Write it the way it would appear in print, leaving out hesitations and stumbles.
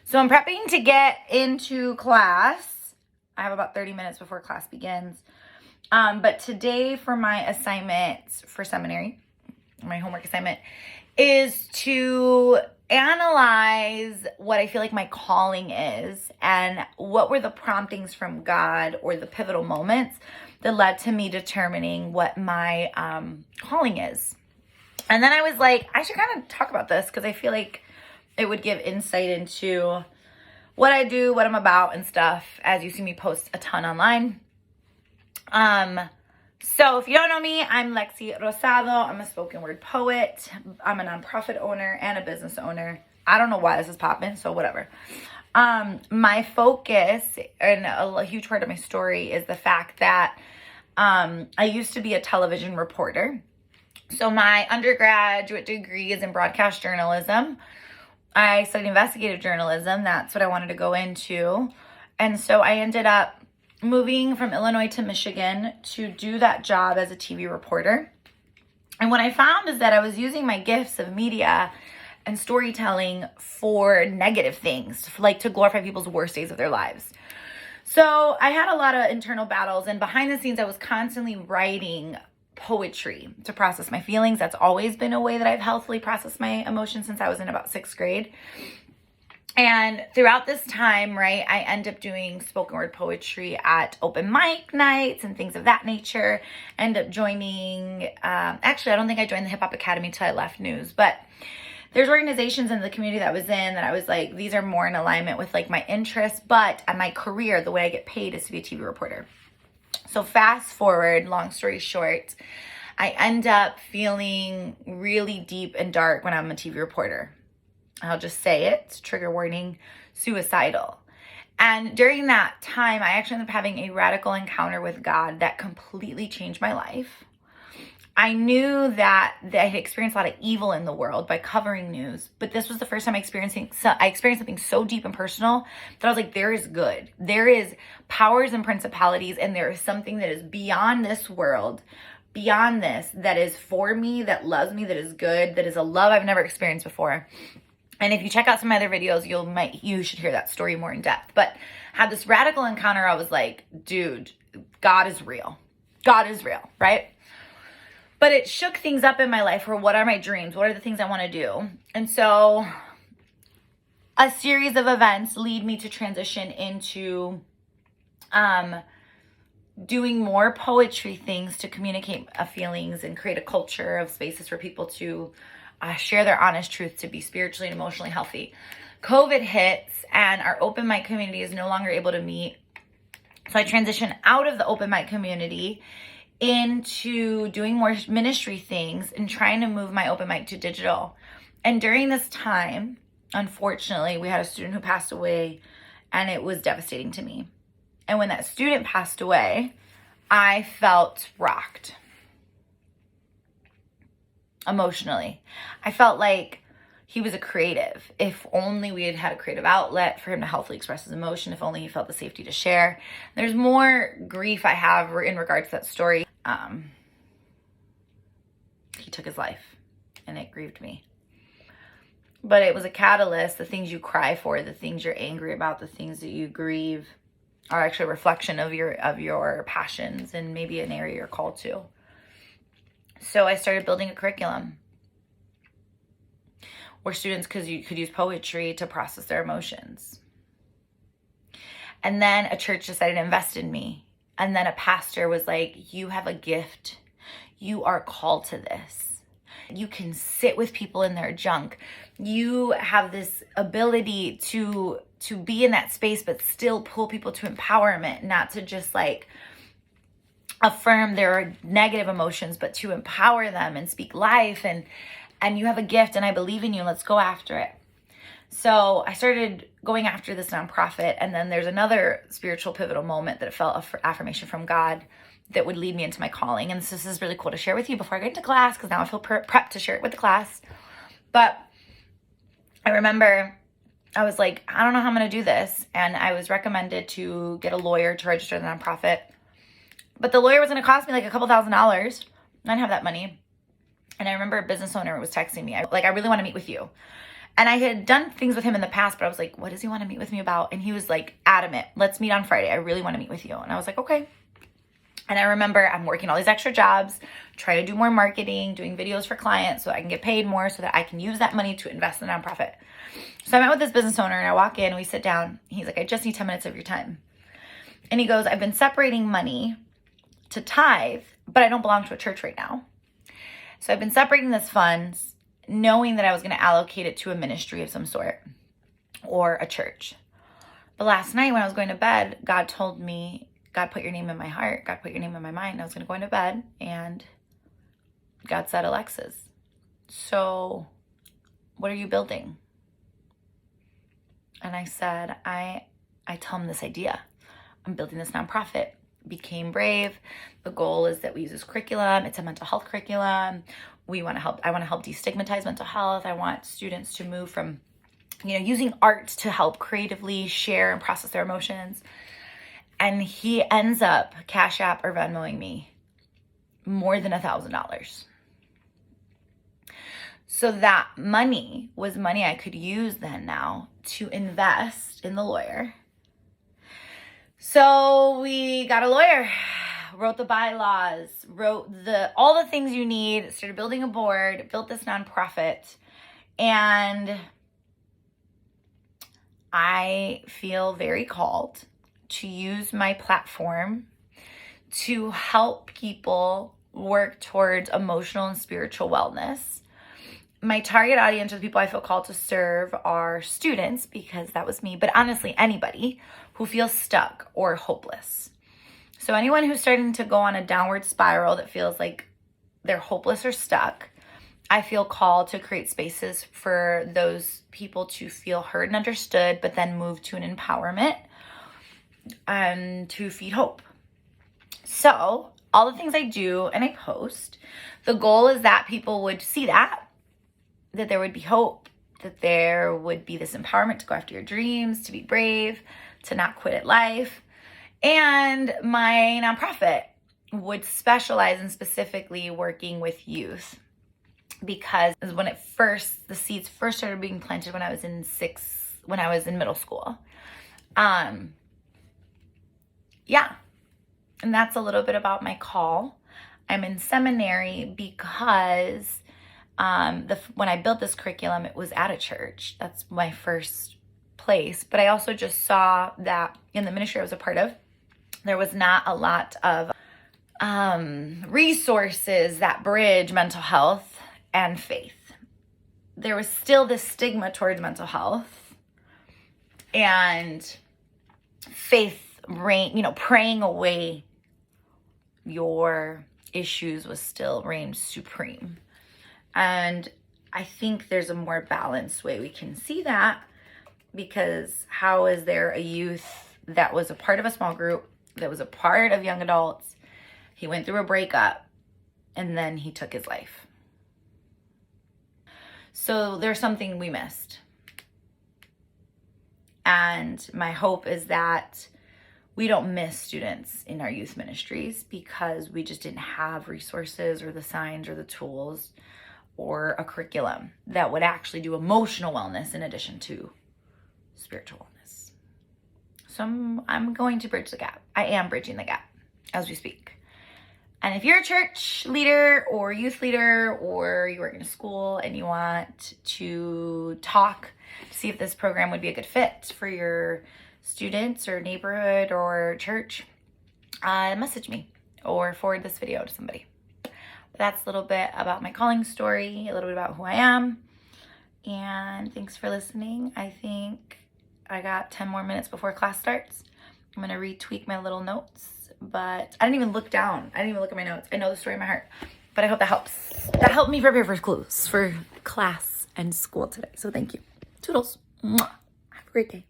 So I'm prepping to get into class. I have about 30 minutes before class begins. But today for my assignment for seminary, my homework assignment, is to analyze what I feel like my calling is and what were the promptings from God or the pivotal moments that led to me determining what my calling is. And then I was like, I should kind of talk about this because I feel like it would give insight into what I do, what I'm about and stuff, as you see me post a ton online. So if you don't know me, I'm Lexirosa. I'm a spoken word poet. I'm a nonprofit owner and a business owner. I don't know why this is popping, so whatever. My focus and a huge part of my story is the fact that I used to be a television reporter. So my undergraduate degree is in broadcast journalism. I studied investigative journalism. That's what I wanted to go into. And so I ended up moving from Illinois to Michigan to do that job as a TV reporter. And what I found is that I was using my gifts of media and storytelling for negative things, like to glorify people's worst days of their lives. So I had a lot of internal battles, and behind the scenes, I was constantly writing poetry to process my feelings. That's always been a way that I've healthily processed my emotions since I was in about 6th grade. And throughout this time, right, I end up doing spoken word poetry at open mic nights and things of that nature. End up joining, actually, I don't think I joined the Hip Hop Academy till I left news, but there's organizations in the community that I was in that I was like, these are more in alignment with like my interests, but my career, the way I get paid is to be a TV reporter. So fast forward, long story short, I end up feeling really deep and dark when I'm a TV reporter. I'll just say it, trigger warning, suicidal. And during that time, I actually ended up having a radical encounter with God that completely changed my life. I knew that I had experienced a lot of evil in the world by covering news, but this was the first time I experienced something so deep and personal that I was like, there is good. There is powers and principalities, and there is something that is beyond this world, beyond this, that is for me, that loves me, that is good, that is a love I've never experienced before. And if you check out some other videos, you should hear that story more in depth. But I had this radical encounter. I was like, dude, God is real. God is real, right? But it shook things up in my life for what are my dreams? What are the things I want to do? And so a series of events lead me to transition into doing more poetry things to communicate feelings and create a culture of spaces for people to share their honest truth, to be spiritually and emotionally healthy. COVID hits and our open mic community is no longer able to meet. So I transitioned out of the open mic community into doing more ministry things and trying to move my open mic to digital. And during this time, unfortunately, we had a student who passed away, and it was devastating to me. And when that student passed away, I felt rocked emotionally. I felt like he was a creative. If only we had had a creative outlet for him to healthily express his emotion, if only he felt the safety to share. There's more grief I have in regards to that story. He took his life, and it grieved me. But it was a catalyst. The things you cry for, the things you're angry about, the things that you grieve are actually a reflection of your passions and maybe an area you're called to. So I started building a curriculum where students could use poetry to process their emotions. And then a church decided to invest in me. And then a pastor was like, you have a gift. You are called to this. You can sit with people in their junk. You have this ability to be in that space, but still pull people to empowerment, not to just like affirm their negative emotions, but to empower them and speak life. And you have a gift, and I believe in you. Let's go after it. So I started going after this nonprofit, and then there's another spiritual pivotal moment that felt affirmation from God that would lead me into my calling. And this is really cool to share with you before I get into class, because now I feel prepped to share it with the class. But I remember I was like, I don't know how I'm going to do this. And I was recommended to get a lawyer to register the nonprofit. But the lawyer was going to cost me like a couple $1,000s. I didn't have that money. And I remember a business owner was texting me, I really want to meet with you. And I had done things with him in the past, but I was like, what does he want to meet with me about? And he was like adamant, let's meet on Friday. I really want to meet with you. And I was like, okay. And I remember I'm working all these extra jobs, trying to do more marketing, doing videos for clients so I can get paid more so that I can use that money to invest in a nonprofit. So I met with this business owner and I walk in and we sit down. He's like, I just need 10 minutes of your time. And he goes, I've been separating money to tithe, but I don't belong to a church right now. So I've been separating this funds, knowing that I was going to allocate it to a ministry of some sort or a church. But last night when I was going to bed, God told me, God put your name in my heart. God put your name in my mind. I was going to go into bed and God said, Alexis, so what are you building? And I said, I tell him this idea. I'm building this nonprofit. Became Brave. The goal is that we use this curriculum. It's a mental health curriculum. I want to help destigmatize mental health. I want students to move from, using art to help creatively share and process their emotions. And he ends up Cash App or Venmoing me more than $1,000. So that money was money I could use then now to invest in the lawyer. So we got a lawyer, wrote the bylaws, wrote all the things you need, started building a board, built this nonprofit, and I feel very called to use my platform to help people work towards emotional and spiritual wellness. My target audience or the people I feel called to serve are students, because that was me, but honestly, anybody who feels stuck or hopeless. So anyone who's starting to go on a downward spiral that feels like they're hopeless or stuck, I feel called to create spaces for those people to feel heard and understood, but then move to an empowerment and to feed hope. So all the things I do and I post, the goal is that people would see that there would be hope, that there would be this empowerment to go after your dreams, to be brave, to not quit at life. And my nonprofit would specialize in specifically working with youth, because when the seeds first started being planted when I was in middle school. Yeah. And that's a little bit about my call. I'm in seminary because when I built this curriculum, it was at a church. That's my first place. But I also just saw that in the ministry I was a part of, there was not a lot of resources that bridge mental health and faith. There was still this stigma towards mental health, and faith, praying away your issues was still reigned supreme. And I think there's a more balanced way we can see that, because how is there a youth that was a part of a small group, that was a part of young adults, he went through a breakup, and then he took his life? So there's something we missed. And my hope is that we don't miss students in our youth ministries because we just didn't have resources or the signs or the tools or a curriculum that would actually do emotional wellness in addition to spiritual wellness. So I'm going to bridge the gap. I am bridging the gap as we speak. And if you're a church leader or youth leader, or you work in a school and you want to talk to see if this program would be a good fit for your students or neighborhood or church, message me or forward this video to somebody. That's a little bit about my calling story, a little bit about who I am. And thanks for listening. I think I got 10 more minutes before class starts. I'm going to retweak my little notes, but I didn't even look down. I didn't even look at my notes. I know the story in my heart, but I hope that helps. That helped me prepare for class and school today. So thank you. Toodles. Mwah. Have a great day.